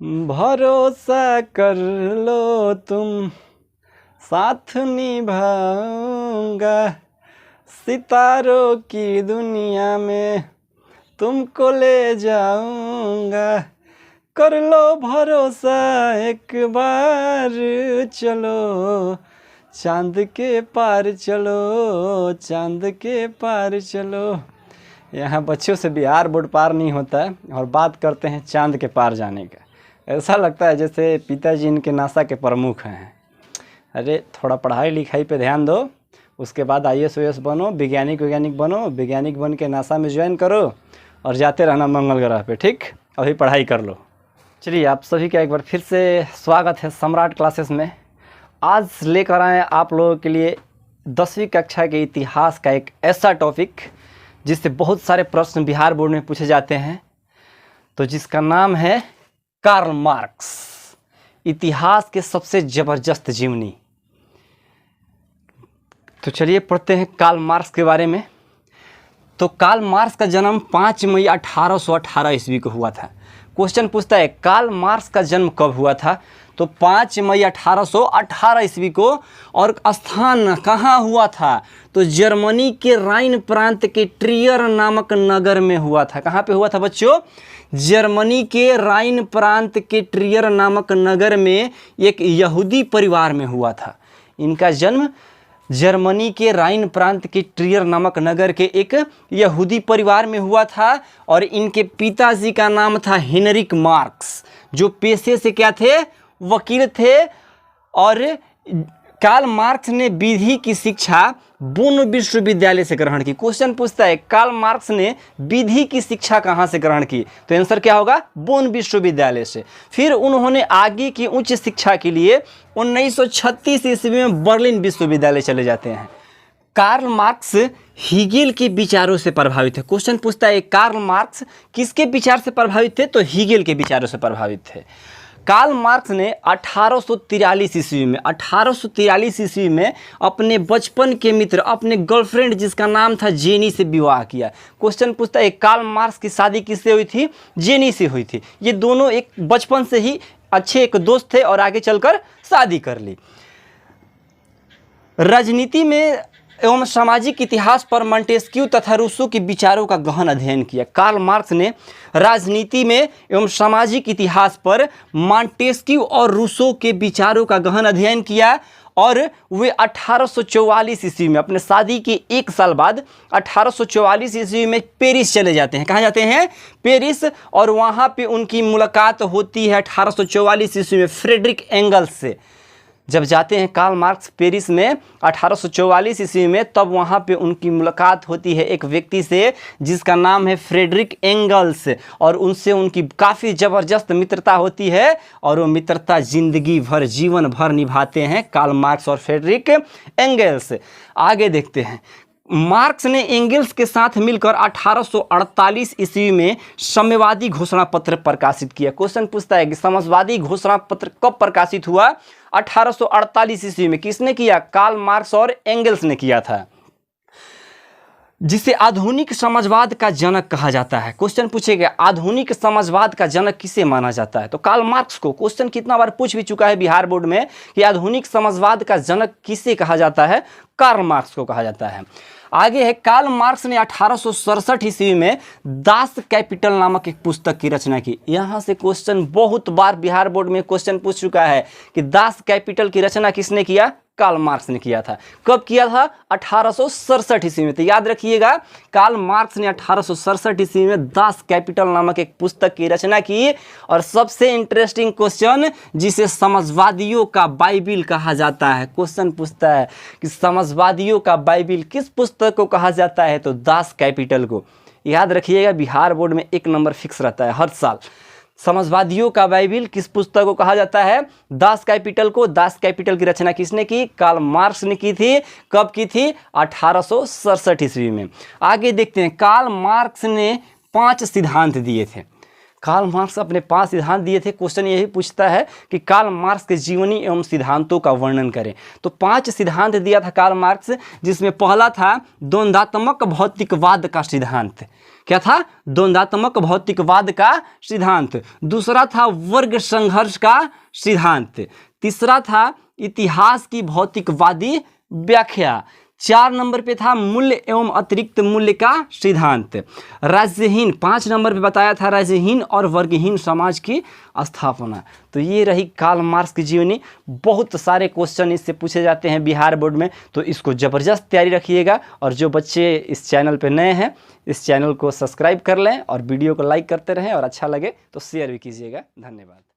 भरोसा कर लो तुम, साथ निभाऊंगा, सितारों की दुनिया में तुमको ले जाऊंगा। कर लो भरोसा एक बार, चलो चांद के पार चलो, चांद के पार चलो। यहाँ बच्चों से बिहार बोर्ड पार नहीं होता है और बात करते हैं चांद के पार जाने का। ऐसा लगता है जैसे पिताजी इनके नासा के प्रमुख हैं। अरे थोड़ा पढ़ाई लिखाई पे ध्यान दो, उसके बाद IAS OAS बनो, वैज्ञानिक बनो, वैज्ञानिक बन के नासा में ज्वाइन करो और जाते रहना मंगल ग्रह पे। ठीक, अभी पढ़ाई कर लो। चलिए आप सभी का एक बार फिर से स्वागत है सम्राट क्लासेस में। आज लेकर आए आप लोगों के लिए 10वीं कक्षा के इतिहास का एक ऐसा टॉपिक जिससे बहुत सारे प्रश्न बिहार बोर्ड में पूछे जाते हैं, तो जिसका नाम है कार्ल मार्क्स, इतिहास के सबसे ज़बरदस्त जीवनी। तो चलिए पढ़ते हैं कार्ल मार्क्स के बारे में। तो कार्ल मार्क्स का जन्म 5 मई 1818 ईस्वी को हुआ था। क्वेश्चन पूछता है कार्ल मार्क्स का जन्म कब हुआ था, तो 5 मई 1818 ईस्वी को। और स्थान कहाँ हुआ था, तो जर्मनी के राइन प्रांत के ट्रियर नामक नगर में हुआ था। कहाँ पे हुआ था बच्चों, जर्मनी के राइन प्रांत के ट्रियर नामक नगर में एक यहूदी परिवार में हुआ था। इनका जन्म जर्मनी के राइन प्रांत के ट्रियर नामक नगर के एक यहूदी परिवार में हुआ था। और इनके पिताजी का नाम था हेनरिक मार्क्स, जो पेशे से क्या थे, वकील थे। और कार्ल मार्क्स ने विधि की शिक्षा बोन विश्वविद्यालय से ग्रहण की। क्वेश्चन पूछता है कार्ल मार्क्स ने विधि की शिक्षा कहाँ से ग्रहण की, तो आंसर क्या होगा, बोन विश्वविद्यालय से। फिर उन्होंने आगे की उच्च शिक्षा के लिए 1936 ईस्वी में बर्लिन विश्वविद्यालय चले जाते हैं। कार्ल मार्क्स हीगेल के विचारों से प्रभावित है। क्वेश्चन पूछता है कार्ल मार्क्स किसके विचार से प्रभावित थे, तो हीगेल के विचारों से प्रभावित थे। कार्ल मार्क्स ने 1843 ईस्वी में अपने बचपन के मित्र, अपने गर्लफ्रेंड जिसका नाम था जेनी से विवाह किया। क्वेश्चन पूछता है कार्ल मार्क्स की शादी किससे हुई थी, जेनी से हुई थी। ये दोनों एक बचपन से ही अच्छे एक दोस्त थे और आगे चलकर शादी कर ली। राजनीति में एवं सामाजिक इतिहास पर मॉन्टेस्क्यू तथा रूसो के विचारों का गहन अध्ययन किया। कार्ल मार्क्स ने राजनीति में एवं सामाजिक इतिहास पर मॉन्टेस्क्यू और रूसो के विचारों का गहन अध्ययन किया। और वे 1844 ईस्वी में अपने शादी के एक साल बाद 1844 ईस्वी में पेरिस चले जाते हैं। कहाँ जाते हैं, पेरिस। और वहाँ पे उनकी मुलाकात होती है 1844 ईस्वी में फ्रेडरिक एंगल्स से। जब जाते हैं कार्ल मार्क्स पेरिस में 1844 ईस्वी में, तब वहाँ पे उनकी मुलाकात होती है एक व्यक्ति से जिसका नाम है फ्रेडरिक एंगल्स। और उनसे उनकी काफ़ी ज़बरदस्त मित्रता होती है और वो मित्रता जिंदगी भर, जीवन भर निभाते हैं कार्ल मार्क्स और फ्रेडरिक एंगल्स। आगे देखते हैं। मार्क्स ने एंगल्स के साथ मिलकर 1848 ईस्वी में साम्यवादी घोषणा पत्र प्रकाशित किया। क्वेश्चन पूछता है कि साम्यवादी घोषणा पत्र कब प्रकाशित हुआ, 1848 ईस्वी में। किसने किया, कार्ल मार्क्स और एंगल्स ने किया था, जिसे आधुनिक समाजवाद का जनक कहा जाता है। क्वेश्चन पूछेगा आधुनिक समाजवाद का जनक किसे माना जाता है, तो कार्ल मार्क्स को। क्वेश्चन कितना बार पूछ भी चुका है बिहार बोर्ड में कि आधुनिक समाजवाद का जनक किसे कहा जाता है, कार्ल मार्क्स को कहा जाता है। आगे है, कार्ल मार्क्स ने 1867 ईस्वी में दास कैपिटल नामक एक पुस्तक की रचना की। यहाँ से क्वेश्चन बहुत बार बिहार बोर्ड में क्वेश्चन पूछ चुका है कि दास कैपिटल की रचना किसने किया, कार्ल मार्क्स ने किया था। कब किया था, 1867 ईस्वी में। तो याद रखिएगा कार्ल मार्क्स ने 1867 ईस्वी में दास कैपिटल नामक एक पुस्तक की रचना की। और सबसे इंटरेस्टिंग क्वेश्चन, जिसे समाजवादियों का बाइबिल कहा जाता है। क्वेश्चन पूछता है कि समाजवादियों का बाइबिल किस पुस्तक को कहा जाता है, तो दास कैपिटल को। याद रखिएगा बिहार बोर्ड में 1 नंबर फिक्स रहता है हर साल। समाजवादियों का बाइबिल किस पुस्तक को कहा जाता है, दास कैपिटल को। दास कैपिटल की रचना किसने की, कार्ल मार्क्स ने की थी। कब की थी, 1867 ईस्वी में। आगे देखते हैं, कार्ल मार्क्स ने 5 सिद्धांत दिए थे। कार्ल मार्क्स अपने 5 सिद्धांत दिए थे। क्वेश्चन यही पूछता है कि कार्ल मार्क्स के जीवनी एवं सिद्धांतों का वर्णन करें। तो 5 सिद्धांत दिया था कार्ल मार्क्स, जिसमें पहला था द्वंद्वात्मक भौतिकवाद का सिद्धांत। क्या था? द्वंद्वात्मक भौतिकवाद का सिद्धांत। दूसरा था वर्ग संघर्ष का सिद्धांत। तीसरा था इतिहास की भौतिकवादी व्याख्या। 4 नंबर पे था मूल्य एवं अतिरिक्त मूल्य का सिद्धांत। राज्यहीन 5 नंबर पे बताया था राज्यहीन और वर्गहीन समाज की स्थापना। तो ये रही कार्ल मार्क्स की जीवनी। बहुत सारे क्वेश्चन इससे पूछे जाते हैं बिहार बोर्ड में, तो इसको ज़बरदस्त तैयारी रखिएगा। और जो बच्चे इस चैनल पे नए हैं, इस चैनल को सब्सक्राइब कर लें और वीडियो को लाइक करते रहें, और अच्छा लगे तो शेयर भी कीजिएगा। धन्यवाद।